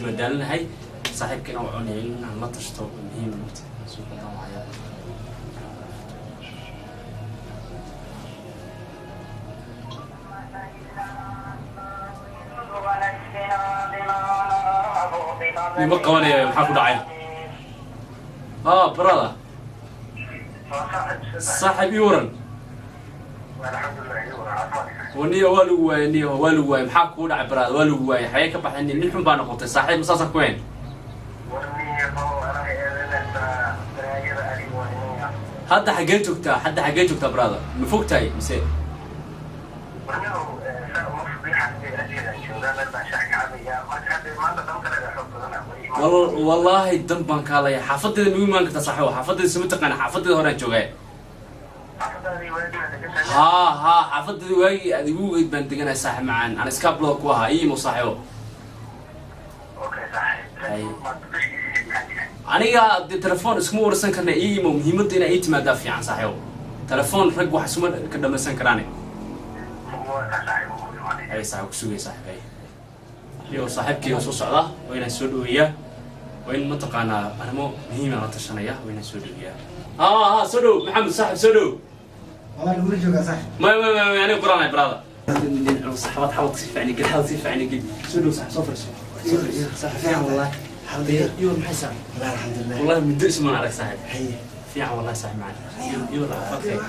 maanta ma daalanahay saaxiibkina oo cunay inaan la tashto muhiim ah soo qaadan waaya ما قوانين محاكو داعي برادة صاحب يورن ونية والواي نية والواي محاكو داعي برادة والواي حياك بحني نحن بانا قلت صاحب مساسا كوين حتى حقيتك تا برادة مفوق تاي مسيء والله الدم بانك الله يا حافظتي المهم انك تصحوا حافظتي سمتقنا حافظتي هوران جوغاي ها حافظتي واي اديو بان دغنا صاحب معان انا سكابلوك وها اي مو صاحبو اوكي صاحب aniga telefoon isku warsan karna ii muhiimada inay timaada fiican saaxiibo telefoon rag wax suma ka dhamaysan karaan ay saaxiib ku sugay saaxiibay iyo saaxiibkii soo socda oo inaan soo dhaweeyaa oo in mataqaana arimo muhiim ah tashanaya oo inaan soo dhaweeyaa soo dhaw maxamed saaxiib soo dhaw wala lagu joogaa saaxiib ma yani quraanay brada صاحبات حاول تسفعني قل حاول تسفعني قل سولو صاحب صفر صاحب والله يور محسن والله الحمد لله والله من درس ما عليك صاحب في عم والله صاحب معنا يور فكر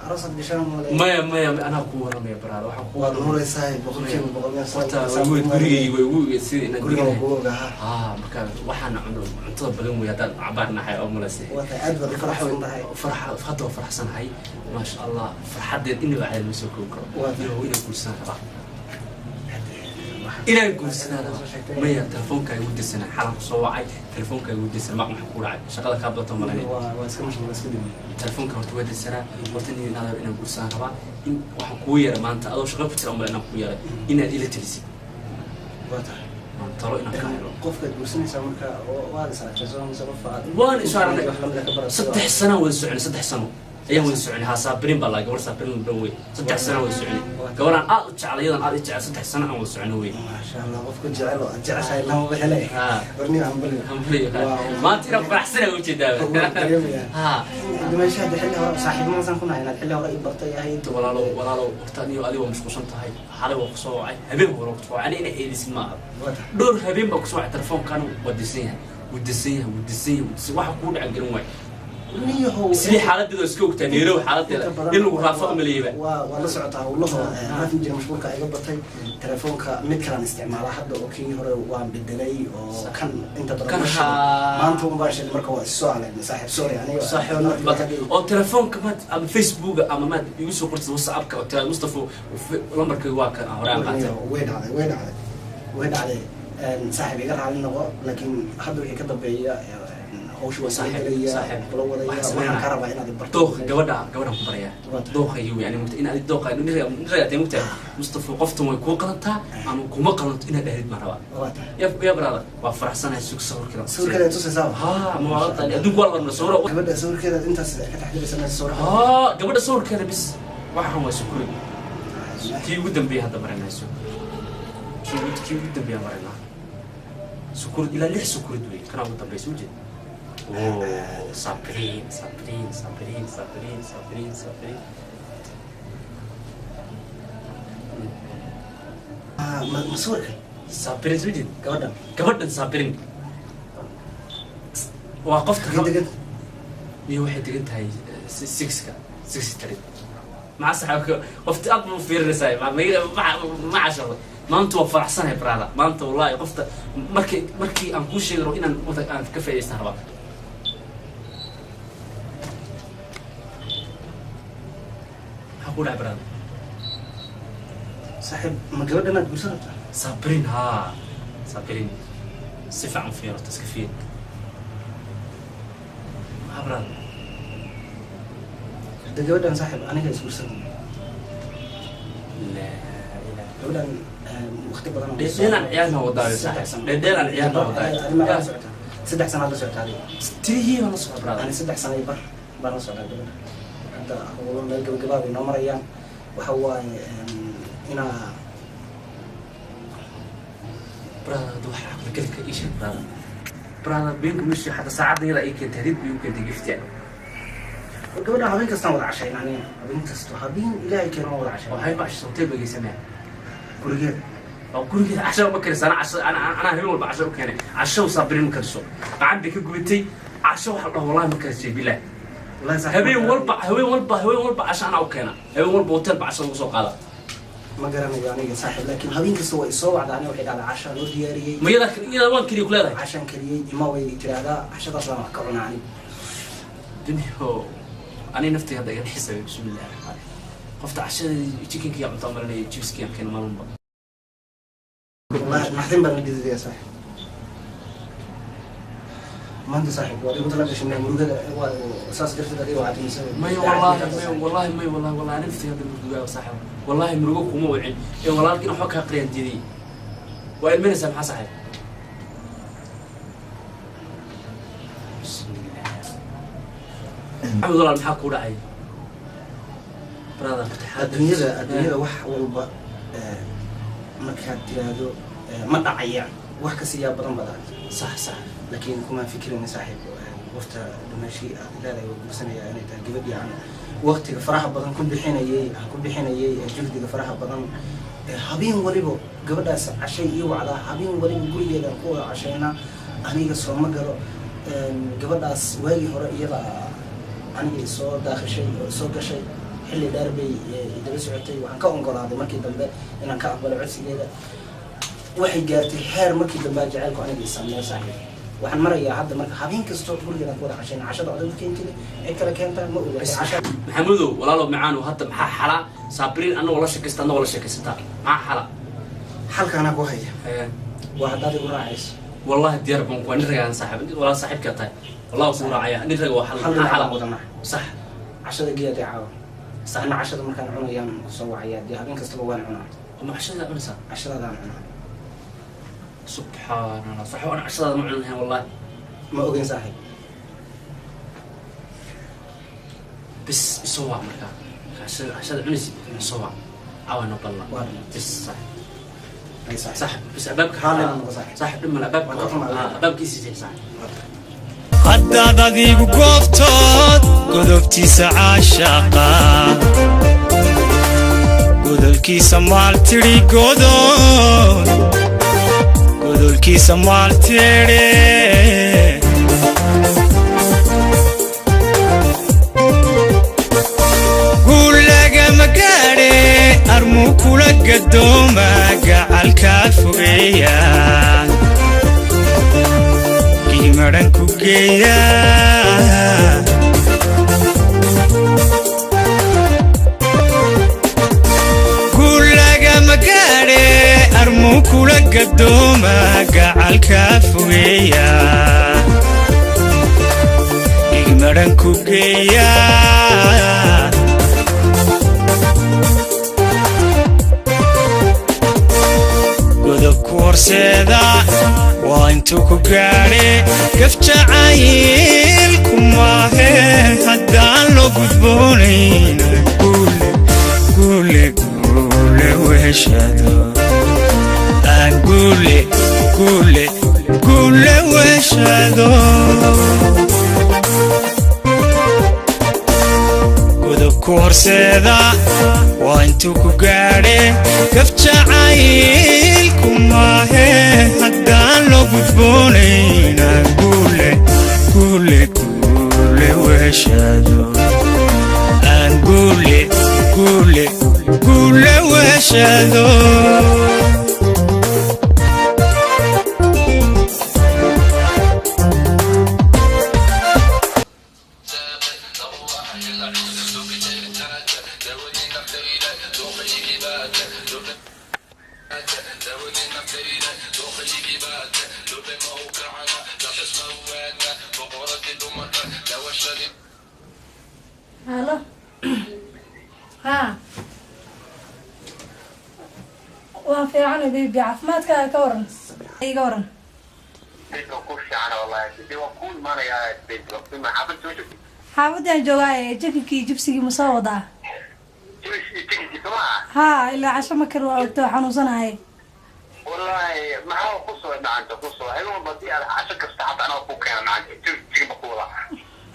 عروسة بشام ولا ما انا قوه يا براد waxa قوه نور صاحب بقول وي سي ان marka waxaan cuntada badan way hadaan cabaarnahay oo mulasay فرحه فرحسنahay ما شاء الله فرحديد inuu aad ma soo koob karo inuu kulsan raba إلى الجلسنا ما هي تلفونك يودي السنة حالا صواعي تلفونك يودي السنة ما محكور عاد شغلة كابلة تمرني تلفونك ورتودي السنة ورتني نادر إن الجلسنا ربع إن وحكوية ما أنت أدو شغل في الأمر أنا حكوية إن إلى تلسي ما ترى إن كايرو قفك الجلسنا سامرك وارس على جزء من سبب وان إشارة 6 سنة وزعني 6 سنة أيام وزعني ها صابرين بالله قبل صابرين بروي 6 سنة وزعني قبل أن أرجع على يدنا أرجع 6 سنة وزعني وي ما شاء الله قفك جعله جع شيء لا هو بحليه برني عم بلي ما ترى فرحسنا وجه ده ما يشهد حلي صاحب ما سان كنا هنا حلي ورا يبرتي هاي ولا لو ورتاني وأدي ومش قصنت هاي حالي وقصوعي هبين ورقت يعني أنا إيه اسمه دور هبين بقصوع التلفون كانوا ودسيها واحد كون عن جنوي سلي حالات ده سكوك تنيرو حالات ده إنه رافق مليبة ولا سعتها والله ما في جنب مشغول كأجبتي تلفونك متكرر استعماله حد أوكي هو وان بالدلي وكان أنت كان ما أنت مباشر المركب السؤال صاحب سوري يعني صاحب أو تلفون كمان أم فيسبوك أم ما يوسف قلت واتساب كأو مصطفى لمرك واك وين عليه صاحب يقرأ على النوع لكن هذا كذا بيا هوش صاحب وأنا كهرباء هنا دوخ جودا كبرية دوخ يو يعني إن هذه دوخ إنه نرجع تيموت مصطفى قفتم ويكون قلنتها أنا كوما قلنت إن هذا مرة يا برادر وفرح سنة سوق صور كذا تسوي ما غلط دوق والله من الصورة قبل صور كذا أنت كتحدي بس أنا الصورة قبل صور كذا بس واحد هو سكوري كي قدام بيه هذا مرة ناسو كي قدام بيه مرة سكور إلى ليه سكور دوي كنا قدام بيه سوجي صابرين مصورك صابرين سوجي قبل صابرين وقفت لي واحد قلت هاي 6 تريد مع صاحبك وقفت أقبل في الرسائل مع عشرة ما أنت وفر أحسن يا برادا ما أنت والله وقفت مركي أنكوش شيء رو إن أنا كيف يستهرب أقول عبران صاحب ما جود أنا تقول سنة صابرين صفة عنفية تسكفين عبران ده جود أنا صاحب أنا كده تقول سنة لا جود أنا مختبر أنا دينا عيالنا وضعي صاحب دينا عيالنا وضعي أنا 6 سنوات لسه هذه تيجي ونص عبران أنا 6 سنوات برنص على جود هذا هو من الجواب نمر أيام وهو هنا برادر دوح عقل كلك إيش برادر برادر بينكم مش حتى ساعات يلا إيه كنت هريب يمكن تجيفت يعني gabadha habeen kastaan wada cashaynaan habeen kasto habeen ilaahay keeno wada cashay وهاي باش صوتي بقي سمع gurigeed أو كل كده عشان بكرس أنا هيول بعشان كان عشان وصابرين مكرسو عندك قلتي عشان والله والله مكرس بالله wallahi sax هوي والبا عشان أنا وكنا هوي والبا وتل عشان وسوق هذا ma garanayo aniga saaxiib laakiin habeen kasta way soo wacdaa aniga waxay dhahdaa casha loo diyaariyey ما يلا إذا وان كذي كل هذا cashan kariyey ima way tiraahdaa cashadaas baan wax ka cunaa aniga دنيا أنا نفتي هذا يعني حسابي بسم الله الرحمن الرحيم قفت عشان تشيكن كي عم تعمل لي جيبس كي كان ما نبغى wallahi naxdin baan dhididaya saaxiib maanta saaxiib waa igu tala gashay murugada waa saas darteed adiga waa cadimsan والله أنا نفتي هذا الموضوع صاحب والله مروقكم مو وعين إيه والله لكن حكها قرية جديد وين من سامح صاحب عبد الله المحاك ولا عين برادر adduunyada wax walba markaad tiraahdo ma dhacayaan wax ka siiyaa badan badan صح laakiin kuma fikirayna saaxiib waqta dhimashi aad leedahay waa guursanaya inay tahay gabadh yacan waqtiga faraha badan ku bixinayay jildiga faraha badan habeen waliba gabadhaas cashay iyo wacdaa habeen waliba gurigeeda ku wada cashayna aniga soo ma galo gabadhaas waagii hore iyada aniga soo daakhishay soo gashay xilli dheer bay idaba socotay waxaan ka ongolaaday markii dambe inaan ka aqbalo codsigeeda waxay gaartay heer markii dambe jacaylku aniga isameeyo saaxiib waxaan marayaa hadda marka habeen kasto gurigeeda ku wada cashayna cashada oday keentay cid kale keentaa ma oga casha maxamudow walaalo macaan hadda maxaa xala saabiriin anna wala shakaysta anna wala shakaysata maxaa xala halkaana ku haya waa haddaad igu raacayso والله ديار بنكو نرجع صاحب ولا صاحب كتاي والله صورة عيا نرجع وحل حلا ودنا صح عشرة جيات عاو صح أنا 10 مركان عنا يوم سوى عياد دي هبين كسبوا وين عنا وما 10 لا منسى 10 دام عنا سبحان الله صح وانا 10 ما عنا والله ما أوجين صاحب بس سوى مركان 10 عنسي سوى عوانا بالله بس صح أي صح صح بس أبابك صح لما الأباب أبابك يسيجي صح haddaad adigu goobtood godobtiisa caashaqa godolkiisa maaltiri godolkiisa maaltire guulagama gaadhe armuu kula gadooma gacalkaa fogeeya maran ku geeya guulagama gaadhe armuu kula gadooma gacalkaa fogeeya igmaran ku geeya godobku horseeda waa intuu ku gaadhe gaf jacaylku maahe haddaan loo gudboonayn guule weheshado aan guule weheshado godobku horseeda waa intuu ku gaadhe gaf jacaylku maahe haddaan loo gudboonayn guule weheshado aan guule weheshado هلا ها وافي عنا بيبي عفمات كا ورن اي ورن حاودان جوغاي جككي جبسيغي مسودا ها إلا عشان ما كانوا أوتو حنوصناهاي والله ما هو قصة معك قصة هو بدي على عشان كستعط أنا أبوك أنا معك تيجي بقولها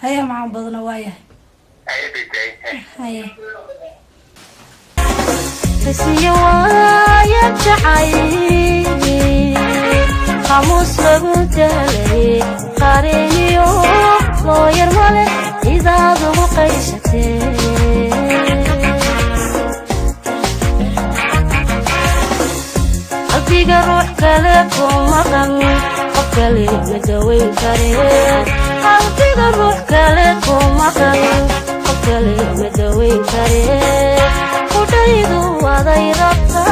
هيا مع بدنا وايه أي بيتي هيا تسيوايا بشعي خاموس لقوتالي قارينيو لو يرمالي إذا ضغو قيشتي قلبيك روح كالك ومقن قبكالي مدوين كاريه قلبيك روح كالك ومقن قبكالي مدوين كاريه ودايدو وضاي ربطا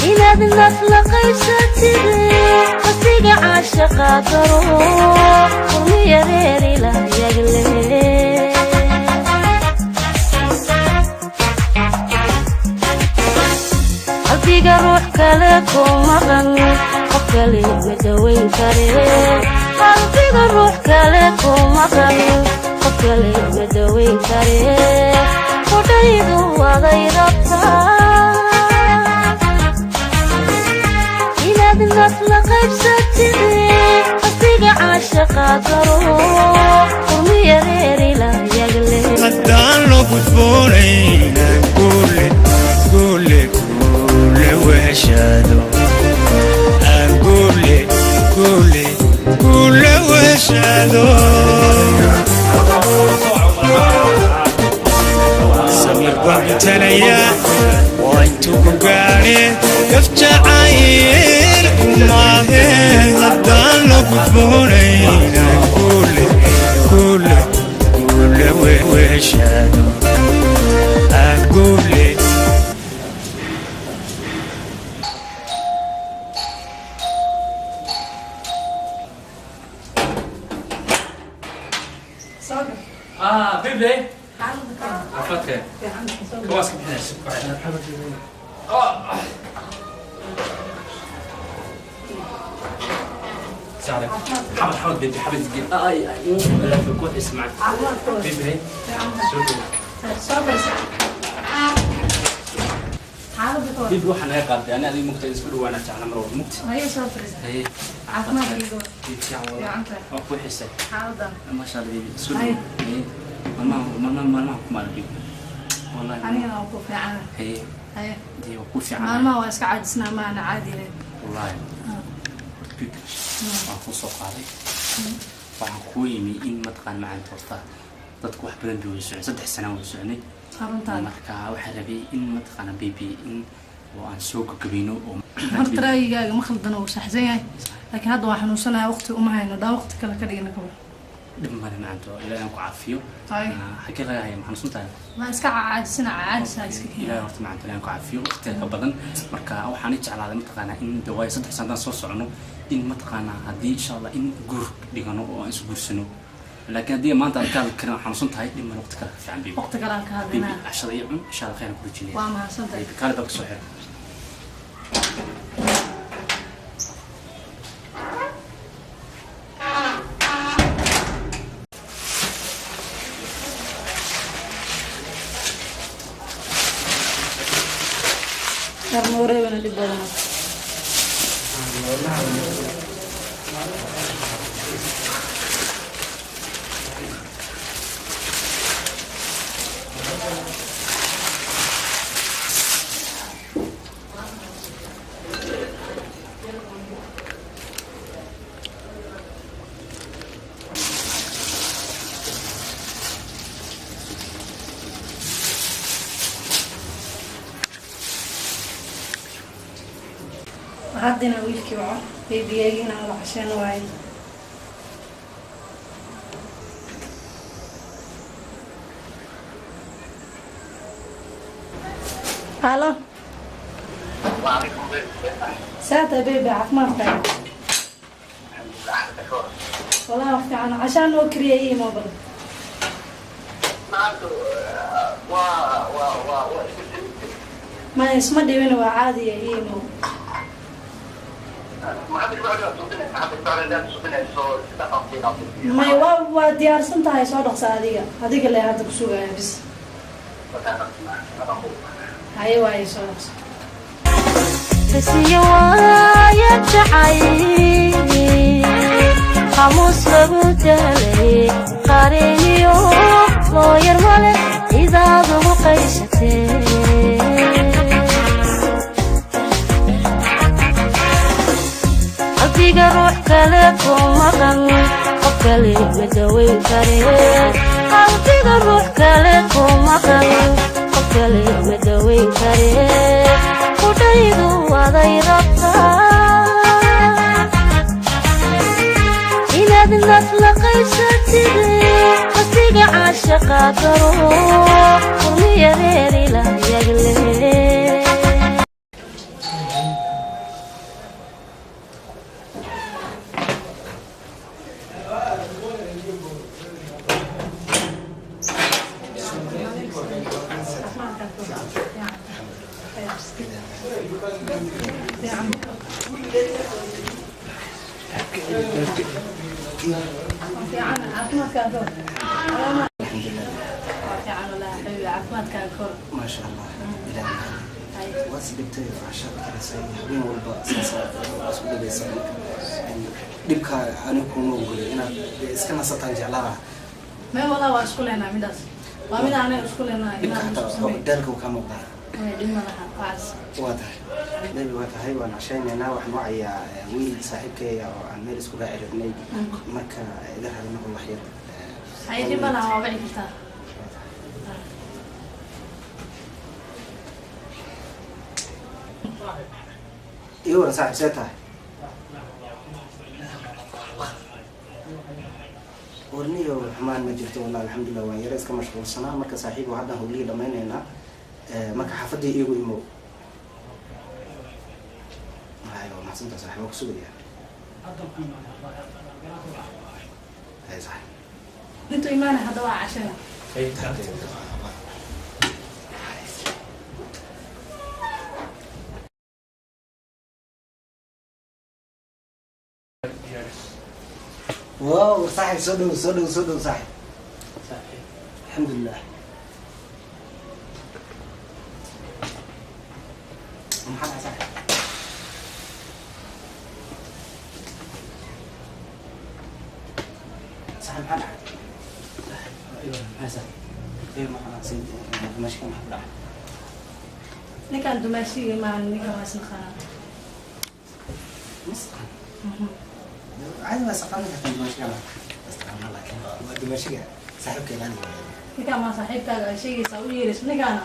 إناد الناس لقيشتي قصيق عاشقا درو قرمي ريري لا يقلي قلبيك روح كالك ومقن قبكالي مدوين كاريه قلبيك روح كالك ومقن قبكالي مدوين كاريه ودايدو وضاي ربطا إناد الناس لقيشتي قصيق عاشقا درو قرمي ريري لا يقلي haddaan loo gudboonaynan guule weheshado aan guule weheshado samir baan utalayaa waa intuu ku gaadhe gaf jacayl kumaahe haddaan loo gudboonaynan guule weheshado aan guule صابر بيبلي حالك عفاتك في عندك صابر كواس كبحناش سعرك حمد بيبي حبيت تجيب اي لا في كل اسمع عمرك بيبلي في عندك شوفوا صابر حالك بطول بيبي روح انا قاعد انا اللي ممكن اسكت وانا تعال مرور ممكن هيا صابر هي عفمك يقول بيبي في والله عندك اكو حسه حالك ما شاء الله بيبي سوري هاي. هي ما كمان بيبي والله أنا أوقف في عنا هي هيا دي وكل في ما واسك عادسنا ما أنا عادي ليه والله بيبي أكو سوق علي waxaan ku yimi in mataqaan macaanta horta dadku wax badan bay socon 3 sano way soconay أرنتان marka waxaan rabay in mataqaan baby in oo aan soo gabino oo horta ra'yigaaga ma khaldana uu saxsan yahay laakiin hadda waxaan xanuunsanahay waqti uma hayno daa waqti kale ka dhigana kaba dhib male macaanta ilaahay aan ku caafiyo Hay. xagee laga hayaa maxaan suntahay ma iska caajisana caajisa iska ilaahay horta macaanta ilaahay aan ku caafiyo waqti ka badan marka waxaan jeclaaday mataqaan in dawaay 3 sano soo socono in mataqaan haddii insha Allah in guur dhigano oo aan is guursano laakiin haddii maanta aan ka hadli karin waxaan xanuunsan in waqti kale fiican bibi waqti kale ka bibi hadlana cashada iyo cun insha Allah khayr ku rajinaya waa mahadsantahay bibi kale baa soo xir karmoore wana dhib badan haddana wiilkii waco beebiyeegina wada casheen waaye halo saata beebi caafimaadkaaga والله وقتي عشان أكري أي موبل ما اسمه ديوين وعادي أي مو ما يوا ديار سنت هاي صادق صادقة هذيك اللي هذا بسوقها بس أيوة أي صوت bisiyo waaya jacay qamuus lagu daalay qareeniyo loo yar male idaad ugu qaysatee qalbiga ruux kale ku maqan qof kale ma daweyn karee qalbiga ruux kale ku maqan qof kale ma daweyn karee kudhaydu waday rabtaa inaad naf la qaybsatide qasiga caashaqa garo qurmiya reer ilaah yagle ما شاء الله إلى واسبت عشان كذا سوي حبين والباص أسود بيسوي دبك أنا كونو قولي أنا إسكان سطان جلاه ما والله وأشكلنا من داس ومن أنا أشكلنا دبك حتى دلك وكم مقدار ديما لها عز واضح نبي واضح هاي وأنا عشان أنا واحد معي ويل صاحبك أو عن ميرس كلها عرفني مركا إذا هذا نقول وحيد هاي ديما لها وبعد كتار إيوه صاحب سيتها ورنيو حمان ما جبت والله الحمد لله وين يريس كمشغول سنة مركا صاحبي وعدنا هو لي لما يننا مركا حفظي إيوه إيمو أيوه ما حسنت صاحبي وكسوري هاي صاحب انتو إيمانة هذا عشان أي واو صاحب صدق صاحب الحمد لله محمد صاحب صاحب محمد ايوه حسن ايوه محمد سيد ماشي كان محمد نكا أنتو ماشي مع نكا واسن خان مسخن عادي ما سقطني حتى ماشي كان بس انا لكن ماشي صاحب كيلاني نكا ما صاحبك شيء يسوي يرس نكا أنا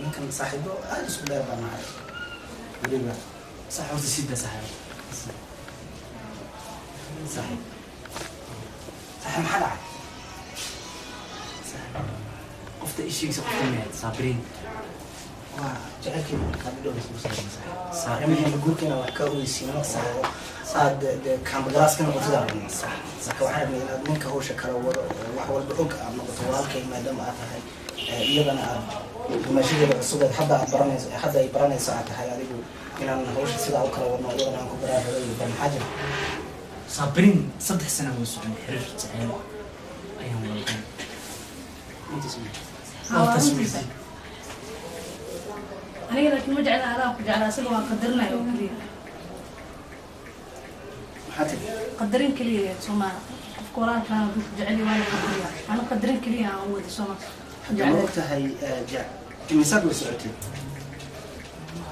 ممكن صاحبه أجلس ولا يبغى معي قريبا صح وزي سيدة صاحب صاحب محل عاد قفت إيشي سقط ميت صابرين وجعل كذا قبل دول صاحب صاحب من يقول كنا وحكاوي سينا صاد كان بدراس كنا قصدا صح وحنا من منك هو شكر وحول بحق أما قطوال كي ما دام أتاهي يبنا ماشي الصدق حدا يبراني ساعتها هاي أريد إن أنا هوش سيدا أكره وما يبنا أنكو برا بين حاجة صابرين صدح سنة وسعين حرر تعين أيام والله أنت سمعت أنا لكن ما جعل أراك جعل سلوا قدرنا يا كلية حتى قدرين كلية سما قرآن كان جعلي وانا قدرية أنا قدرين كلية أول سما جعل وقتها هي جع مسافة وسعتي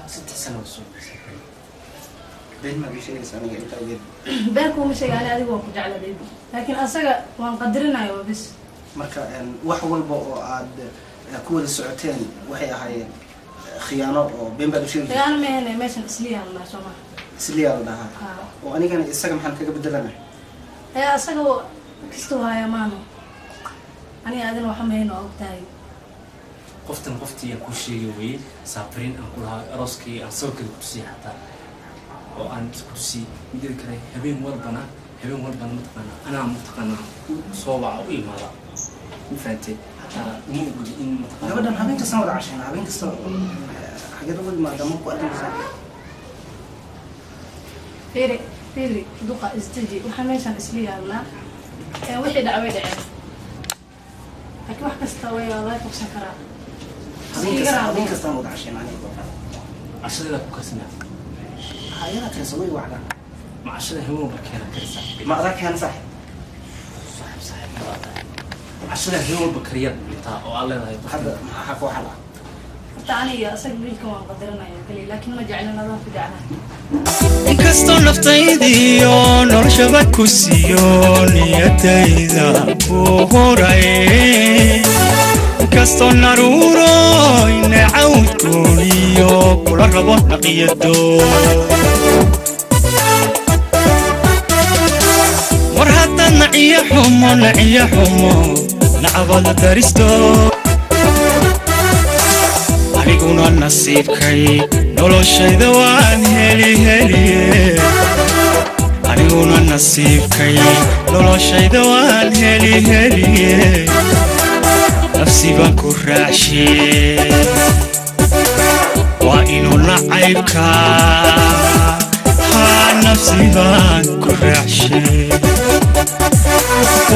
6 سنة وسعين بين ما بيشيء سنة يتوجد بينكم مش يعني هذه وقت جعل ذي لكن أصلا وانقدرنا يا بس مركا وحول بو عاد كود السعتين وحي هاي خيانة بين ما بيشيء خيانة ما هنا ماشي إسلية الله سما سليا لها وأنا كان السجن محل كذا بدلنا هي أصلا كستوها يا مانو أنا أذن وحمين وقتاي قفتي كل شيء ويل صابرين أقولها راسكي أصوك الكرسي حتى وأنا كرسي مدير كذا هبين وربنا متقنا أنا متقنا صوبع أو إيه ماذا مفهمتي حتى مو بدي إن لا بدنا هبين تصور عشان هبين تصور حاجة تقول ما دامك وقت فيري دوقة استجي وحميشان إسلية الله وحي دعوة دعوة لكن واحد استوى الله يفوق شكرا هذين كستان وضع عشان عليه عشرة لك كسنة هاي أنا كسوي وعدا مع عشرة هو بكينا كرسا ما أراك أنا صح صاحب عشرة هو بكريات بتاع والله هاي هذا ما حكوا حلا تعني أسأل ليكم وقدرنا يا كلي لكن ما جعلنا ذا في دعنا inkastoo naftaydiyo noloshaba ku siiyo niyadayda uu horay inkastoo naruuro inacawdkooniyo kula rabo naqiyado war haddaad naciyo xumo nacabada daristo aniguna nasiibkay noloshayda waan heliye aniguna nasiibkay noloshayda waan heliye nafsi baan ku raacshe waa inuu nacaybka haa nafsi baan ku raacshe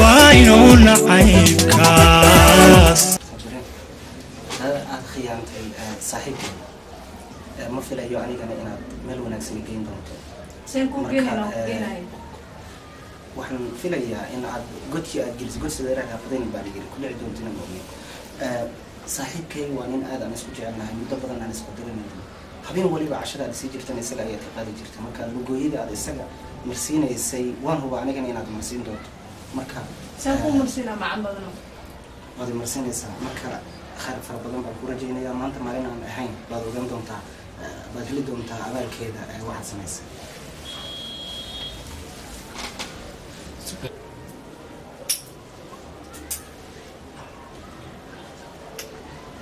waa inuu nacaybkaas khiyaantay saaxiibkay ma filayo anigana inaad meel wanaagsan geyn doonto سيكون كينا كينا waxaan filayaa in aad godkii aad geliso god sadeeraha qadayn baa ligeli kulli ay doontina mooyee saaxiibkay waa nin aad aan isku jecelnahay muddo badan aan isku dirinayno habeen waliba cashada aad sii jirtan isaga ayaad ka qaadi jirtay marka lugooyada aad isaga marsiinaysay waan hubaa anigana inaad marsiin doonto marka سيكون مرسينا مع بدنا waad marsiinaysaa marka khayr fara badan baan ku rajaynayaa maanta maalin aan ahayn baad ogaan doontaa baad heli doontaa abaalkeeda waxaad samaysay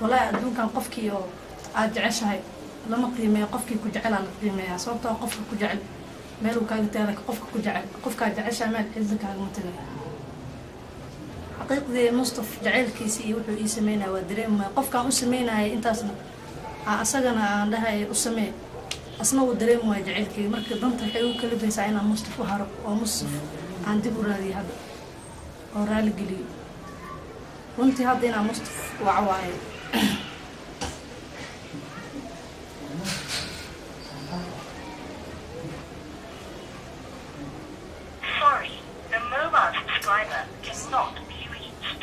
والله أدون كان قفكي أو أرجعش هاي لما قيمة قفكي كجعل على قيمة صوبته قفك كجعل ماله كان تارك قفك كجعل قفك أرجعش مال عزك على المتنى حقيقة ذي مصطفى جعل كيسي وحو يسمينا ودريم قفك أسمينا هاي أنت أصلا أصلا عندها أسمي أصلا ودريم وجعل كي مركز ضمت الحيو كل بيسعينا مصطفى هرب ومصطفى عندي برادي هذا ورالي قليل وانت هادينا مصطفى وعواي Sorry, the mobile subscriber cannot be reached.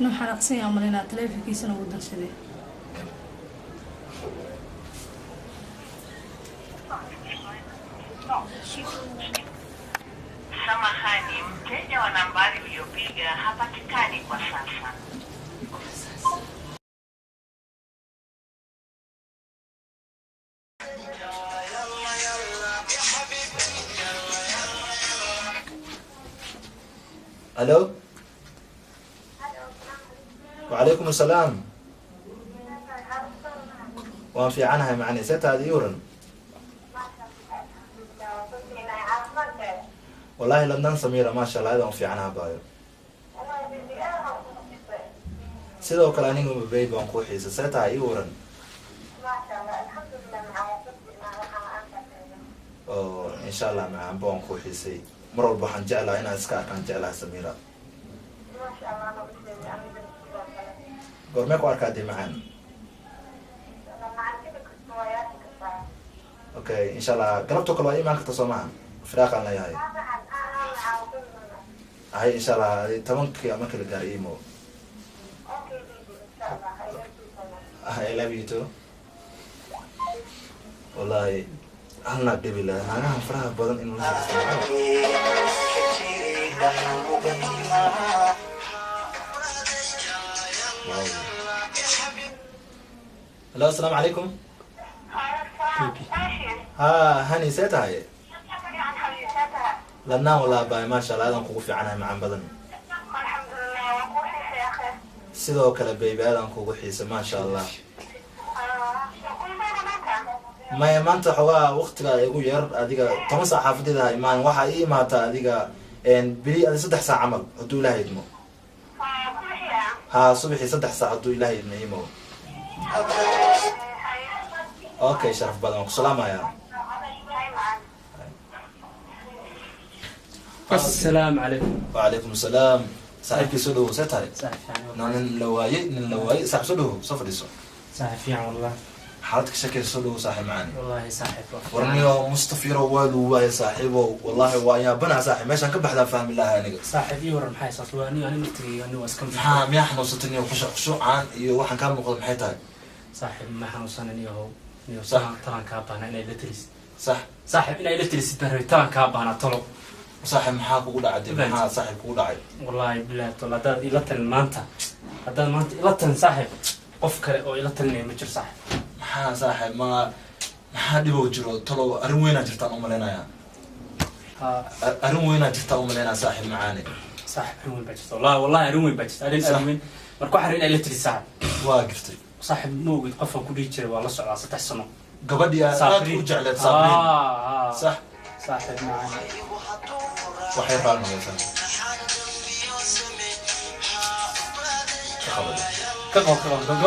إنه حرقسين عمرنا تلافي كيسنا ودن شدي Samahani, mteja wa nambari uliyopiga hapatikani kwa sasa. الو وعليكم السلام وان في عنها معني ست هذه يورن والله لندن سميرة ما شاء الله هذا في عنها بايو sidoo kale aniga baby baan ku xiisa seeta ay waran oo insha Allah ma aan baan ku xiisay mar walba waxaan jeclahay inaan iska arkaan jeclahay Samira goorma ku arkaad macaan okay insha Allah galabto kale waa imaan kartaa Soomaa firaaqan la yahay ay insha Allah tabanki ama kala gaar imo I love you too. والله هلا قبل أنا فرح بدن إنه هلا السلام عليكم. هاني سيتها لنا ولا باي ما شاء الله هذا نقول في عنها مع بدن. sidoo kale baby aadan kugu xiisa ma sha Allah ma maanta xogaa waqtiga igu yar adiga 10 saac xaafadida imaan waxa ii imaata adiga bili 3 saac amal haduu ilaahay idmo ha subaxii 3 saac haduu ilaahay idmo imo okay sharaf badan ku salaamaya السلام عليكم وعليكم السلام saaxiibkii soo dhawow see tahay صاحب يعني nin la waayey saaxib soo dhawow soo fadhiiso صاحب يعني والله xaalad ka shakeysa soo dhawow saaxib macaani والله صاحب warniyo mustafiro waa lu waaye saaxiibo wallahi waa yaabana saaxib meeshaan ka baxdaa fahmi lahaa aniga صاحب يورم حي صوت واني انا نفتري انه اسكن maxaa miyaa xanuunsatay iyo khushuucaan iyo waxaan kaa muuqda maxay tahay صاحب ما حنوصلني هو صح. طبعا كابانا انا الكتريس sax صاحب انا الكتريس طبعا كابانا طلب saaxib maxaa kugu dhacday maxaa saaxib kugu dhacay والله بالله طلع هذا الى تل مانتا هذا مانتا الى تل صاحب قف كره او الى تلني ما جير صاحب maxaa saaxib maxaa dhibow jiro talow arrin weynaa jirtaan u malaynayaa ها arrin weynaa jirtaan u malaynayaa saaxib macaani صاحب روين باجت والله روين باجت صح. ارين marka waxaan inay الكتريس صاحب waa girtay صاحب موجود قفا ku dhigi jiray waa la socdaa 3 sano gabadhii aad u jecleed saabriin sax صاحب معنا waxay raalmaysaa كقول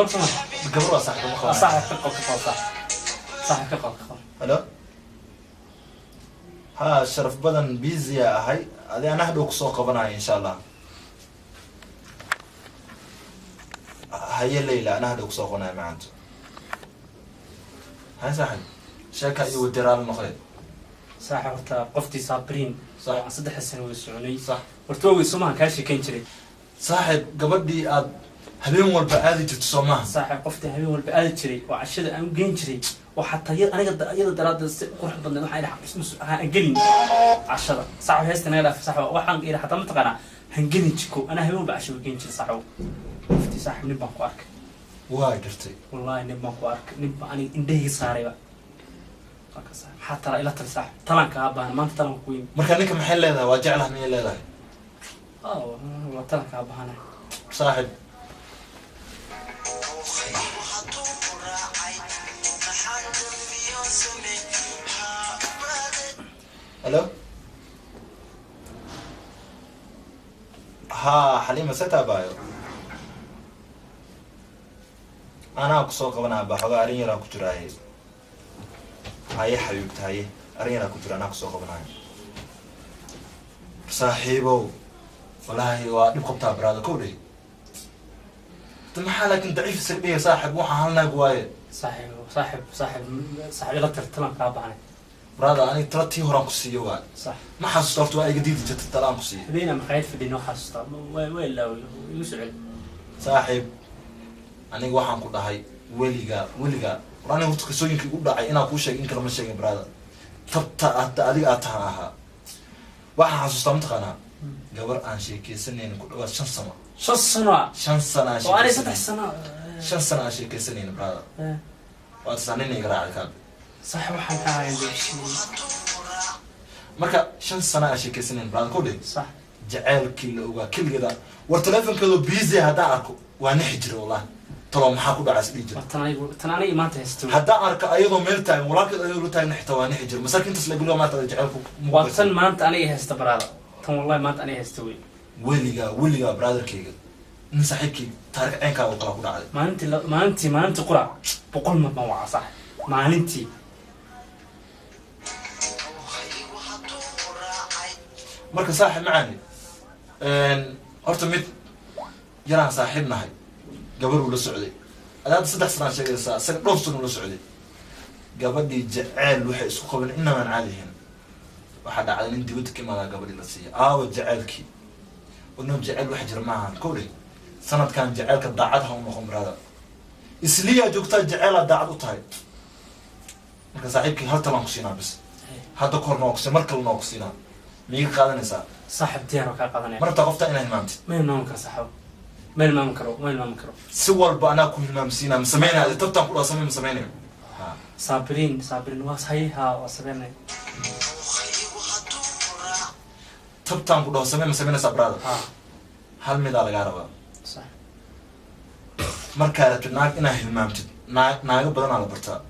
سمع gabar waa saaxib ma qabaa صاحب كقول صاحب كقول halo ها sharaf badan busy ahay adi aan hadhow kusoo qabanaya insha allah haye layla ana hadhow kusoo qabanaya macanto hay saaxib sheeka iyo wadiraal noqday صاحب horta qoftii saabrin صح. oo 3 sano way soconay صح. horta way sumaan ka sheekan jiray saaxib gabadhii aad habeen walba aadi jirto soo maaha صاحب qoftii habeen walba aad jiray oo cashada aan geen jiray oo xataa aniga iyada daraada si qurux badan waxa ay xaqis aan gelin cashada صاحب heestan ay dhaaf صاحب waxaan ila xataa ma taqana han gelin jiko ana habeen walba cashada geen jiray صاحب qoftii صاحب nin baan ku arkay waa jirtay wallahi nin baan ku arkay nin baan ani indhahii saarayba حتى إلى تلسح طلعك أبانا ما أنت طلعك وين marka ninka maxay leedahay waa jeclaha miyay leedahay والله طلعك أبانا saaxib halo ها حليمة ستابايو أنا أقصو قبنا بحوغا أرين يرا كتراي هاي حبيبتي هاي أرين يرا كترا أنا أقصو قبنا صاحبو والله وادب قبطها برادا كودي تم حالك انت ضعيف سلبية صاحب وحا هلنا قوايا صاحب إلى طلعك أبانا برادا أنا تلاتي هوران كسيو واد صح ما حسستورت واي جديد جت الطلام كسي بينا مخايد في دينو حاسطة وين لا يسعد صاحب أنا waxaan ku dhahay weliga rani horta qisooyinkii u dhacay inaan kuu sheegin kala ma sheegin brada tabta adiga aad tahan ahaa waxaan xasuustaa mataqaanaa gabar aan sheekeysanaynin ku dhawaad 5 sano 5 sano 5 sano وأنا 3 سنة 5 sano aan sheekeysanaynin brada waad sanin iga raacay kaab صح وحن تعال marka 5 sano aan sheekeysanaynin brada ku dhig صح jaceelkii la ogaa keligeeda war telefonkeedu busy haddaan arko waa nixi jira wallahi talo maxaa ku dhacay isdhii jira تناني ما تهستوي haddaan arko ayadoo meel taagan walaalkeed ayadoo taagan xitaa waa nixi jira masaakiintaas la geliyo maanta jaceelku واتن ما أنت أنا هست برادا تن والله ما أنت أنا هستوي weliga brotherkeyga nin saaxiibkii taariikh ceenkaa oo kala ku dhacday ما أنت قرأ بقول ما موعى صح ما أنتي marka saaxiib macaani horta mid yaraan saaxiib nahay gabar uu la socday adaad 3 sano sheegaysaa isaga dhowr sano la socday gabadhii jaceyl waxay isku qabeen inaan caadihin waxa dhacday nin dibadda ka imaada gabadhii la siiyay aawa jaceylkii wadno jaceyl wax jira maahan kowdhi sanadkan jaceylka daacad ha u noqon brada isliya joogtaa jaceyla daacad u tahay marka saaxiibkii hal talaan ku siinaa bis hadda kor noo ku siin mar kale noo ku siinaa ميك قادنيسا صاحب ديارو كا قادنيا مرتا قفتا إنا همامتي ما يمامكر صاحب ما يمامكرو سوال بأنا كل همامسينا مسمينا هذا تبتا نقول أسمي مسمينا صابرين وصحيحة وصبرنا تبتا نقول أسمي مسمينا سبرادا هل ميدا لغاربا صح مركا ناك إنا همامتي ناك بدن على برتا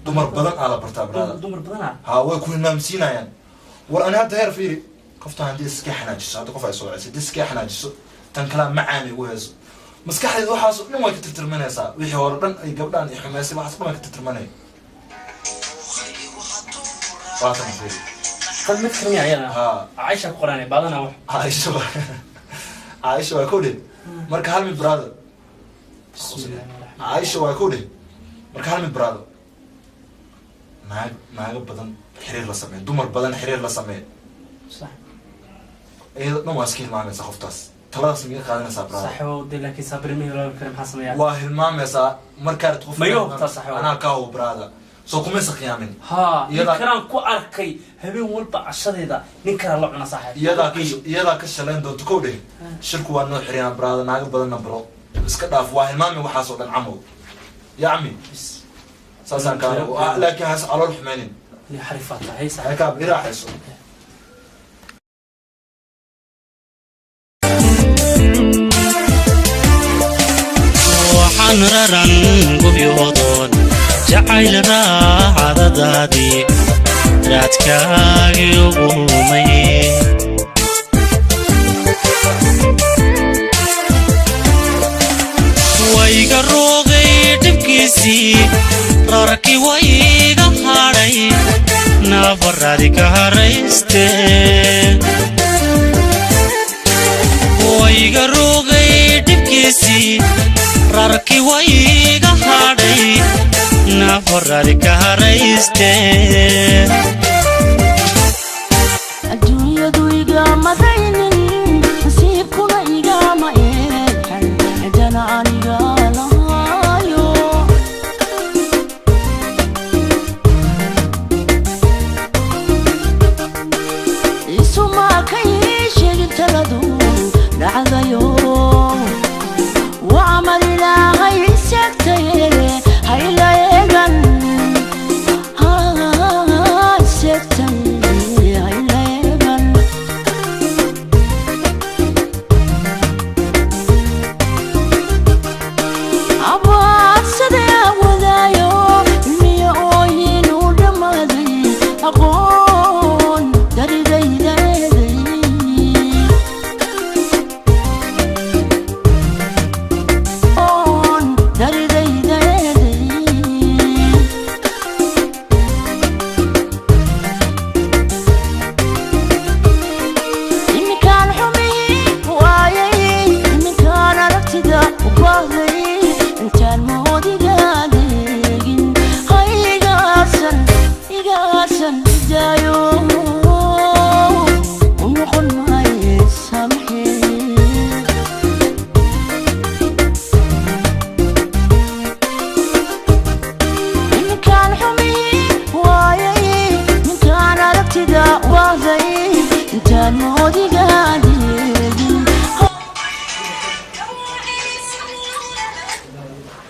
دمر بدن على برتا برادا دمر بدن ها ويكون همامسينا يعني وأنا هذا هير فيري قفت عندي ديسك حناجس هذا قفا يسوي عسى ديسك حناجس تنكلام معاني وهز مسكح لي وحاس إنه ما كنت ترمني صار ويحي وردن قبلان يحماسي وحاس ما كنت ترمني فاطمة فيري قد متكرني عيالنا ها عايشة قراني بعضنا عايشة عايشة ويكوده مركا هالمي برادر عايشة ويكوده مركا هالمي برادر ناقة بدن حرير لسمي دمر بدن حرير لسمي صح إيه نو أسكيل معنا سخفتاس تلاص مين قادنا سابرا صح ودي لكن صبر مي ولا كلام حسن يا واهل ما مسا مركا تخف ما يوقف صح أنا كاو برادر سو كم سقيامين ها يلا. كران كو أركي هبين والبا عشرة نكر لعنا صاحب يلا كشلين دو تكوده شركوا وانو حريان برادر ناقة بدن نبرو بس كده واهل ما وحاسو العمود يا عمي بس ساسان كانوا لكن هس على الحمانين اللي حرفات هي صح هيك راح يسوي waxaan raran gubyoodoon jacayl raacadadaadii raadkaagii ugu humay wayga roogay dhibkiisii rarkii wayga hadhay naabaraadi ka haraystee wayga roogay dhibkiisii rarkii wayga hadhay naabaraadi ka haraystee adduunyadu igama daynin nasiibkuna igama eexan cidana aniga lahaayo isuma ka ii sheegin taladu dhacdayo وعمل إلهي سكتي هيلا يغن سكتي هيلا يغن أبوات سدي وذايو المية أوين ودمادي أقول داري داي داي داي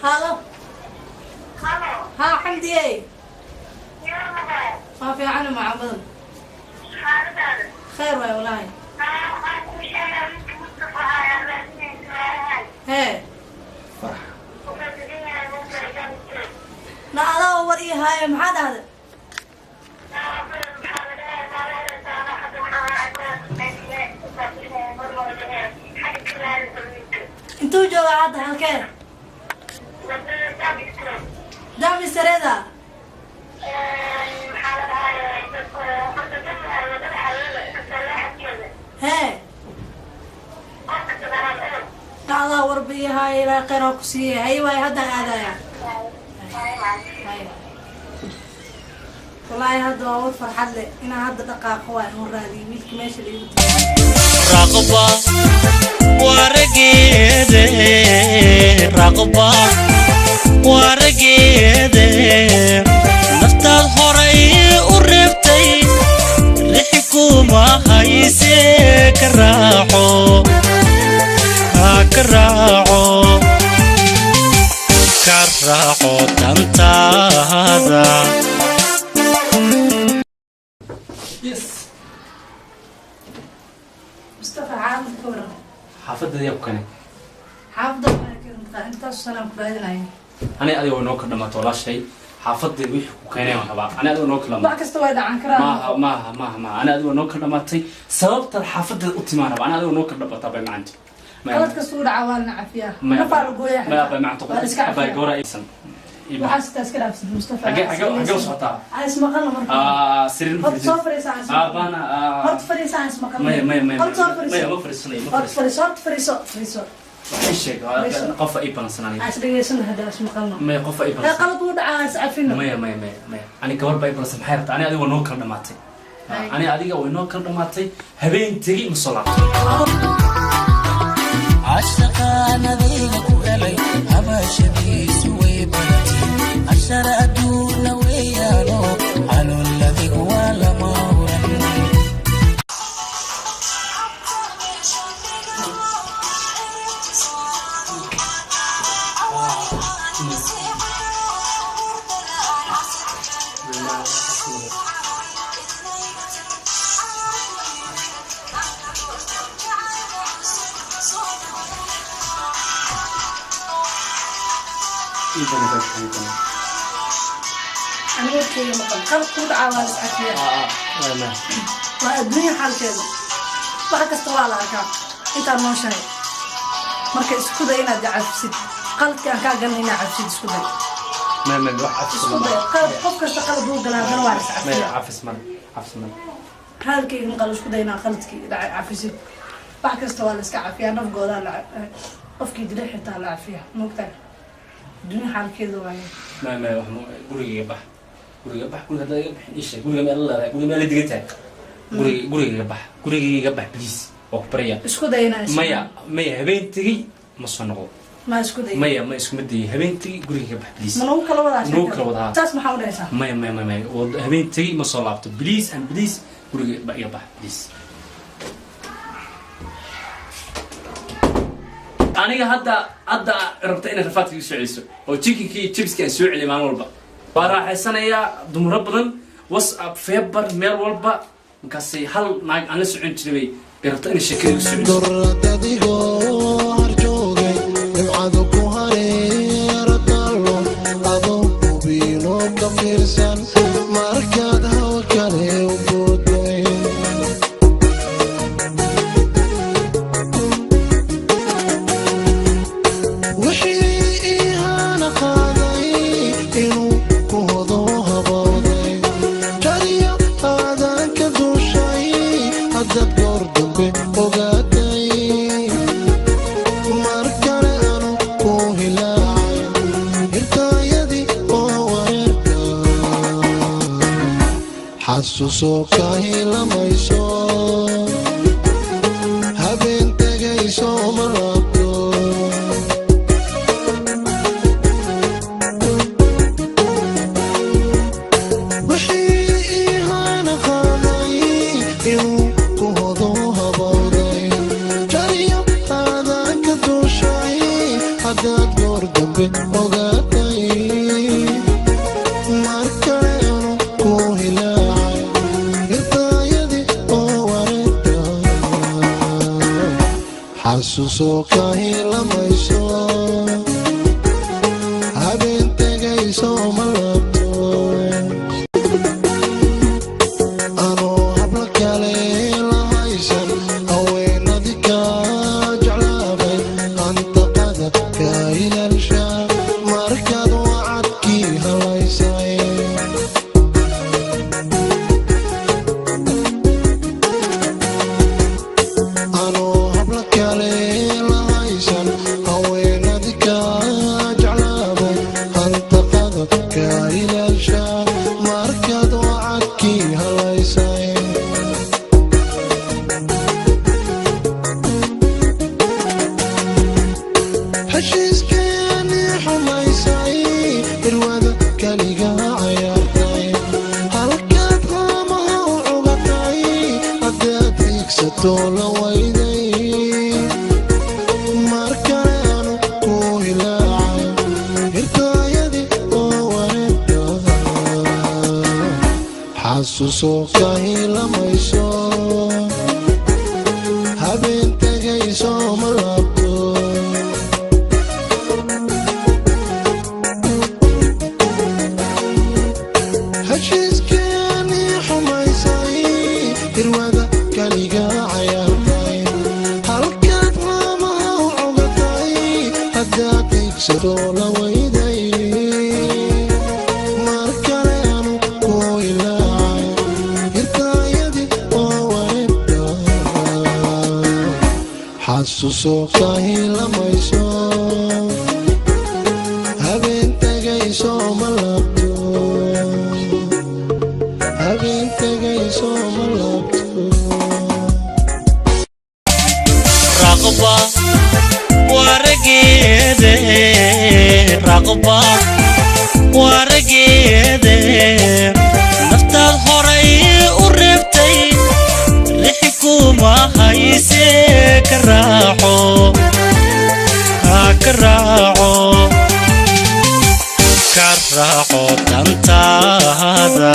هلا ها حمدي ما في عنه مع بدن خير ويا ولاي هي لا هذا وري هاي محد هذا انتو جوا عاد هالكير دامي سريدا هي تعالى وربي هاي لا قراك سي هاي واي هذا يا والله هذا هو فرحة لي أنا هذا دقائق هو مرادي ملك ماشي اللي رغبة ورقيدة رغبة ورقيدة نفتاد هوري ورفتي الحكومة هايسي كراحو كراحو كراحو تنتهذا مصطفى عامل كورة حافظة يا بكني حافظة أنت السلام كرادنا أنا أدي ونوك لما تولى شيء حافظة ويح وكاني وحبا أنا أدي ونوك لما بعد استوى عن كرام ما أنا أدي ونوك لما تي سبب الحافظة الأتمانة أنا أدي ونوك لما طبعا ما عندي قلت كسور عوالنا عافية ما نفعل قوية ما أبى ما أعتقد أبى جورا إنسان waxaas taas ka dhaafsid Mustafa حاجة وصعتها اسمع قلنا مرة سرير هات صفر يساعد أنا هات فريسة اسمع قلنا ما هات صفر ما فريسني ما هات فريسة هات فريسة فريسة إيش هيك قفة إيه بنصنعني عشان يسون هذا اسمع قلنا ما قفة إيه لا بنص قلت ودع عارفين ما أنا كبر باي بنص محيرت أنا أدي ونوكر دماتي أنا أدي ونوكر دماتي هبين تجي مصلى عشقان ذيك وإلي هبا شبيس ويبنتي عشر أدون ويالو على الذي ولا مورا أنا قلت لي مقال قلت ودع عوالس عفية والدنيا حال كذا waxaa kasta waa la arkaa intaan nooshahay marka isku day inaad cafsid qaladka aan kaa galnay inaad cafsid isku day ما واحد isku day qalad qof kasta qalad uu galaa hadana waa is ما cafiya عفس من عفس من halkayga maqal isku day inaad qaladkii dhacay cafisid wax kasta waa la iska cafiyaa nafgooda la qofkii dilay xitaa la cafiyaa moogtaa dunia xaalkeedu waaye ما guriga bax guriga hada iga bixin isha guriga meel la guriga meel digata guriga bax please oo baraya isku dayna maya habeentigi ma soo noqdo ma isku day ma isku midii habeentigi guriga bax please ma noo kala wadaa taas maxaa u dhaysaa maya habeentigi ma soo laabto please and please guriga iga bax please aniga hadda rabta in rafaadka isu celiso oo chickenkii chipski aan soo celiyo maalin walba waa raaxaysanayaa dumaro badan whatsapp feebar meel walba markaasay hal naag aan la socon jiray bay rabta inay sheekada isu celiso xasuusoo ka hilamayso habeen tegayso ma rabto wixii ihaana qaaday inuu ku hodo habowday jariyo aadan ka duushay haddaad goor dambe ogaatay mar kale anu ku hilaa xasuusoo ka hilamayso habeen tegayso ma labto anoo habla kale la haysan haweenadi ka jeclaabay antaqada ka ilaalsha markaad wacadkii halaysay xasuusoo ka hilamayso habeen tegayso ma labto heshiiskeenii xumaysay irwada kaliga cayaartay halkaad raamaha u cogatay haddaad igsado la weyday xasuuso ka hilamayso habeen tegayso ma laabto habeen tegayso ma laabto raqba wargeede raqba wargeede naftaad horay u reebtay lixikuma hayse karaaco dantaada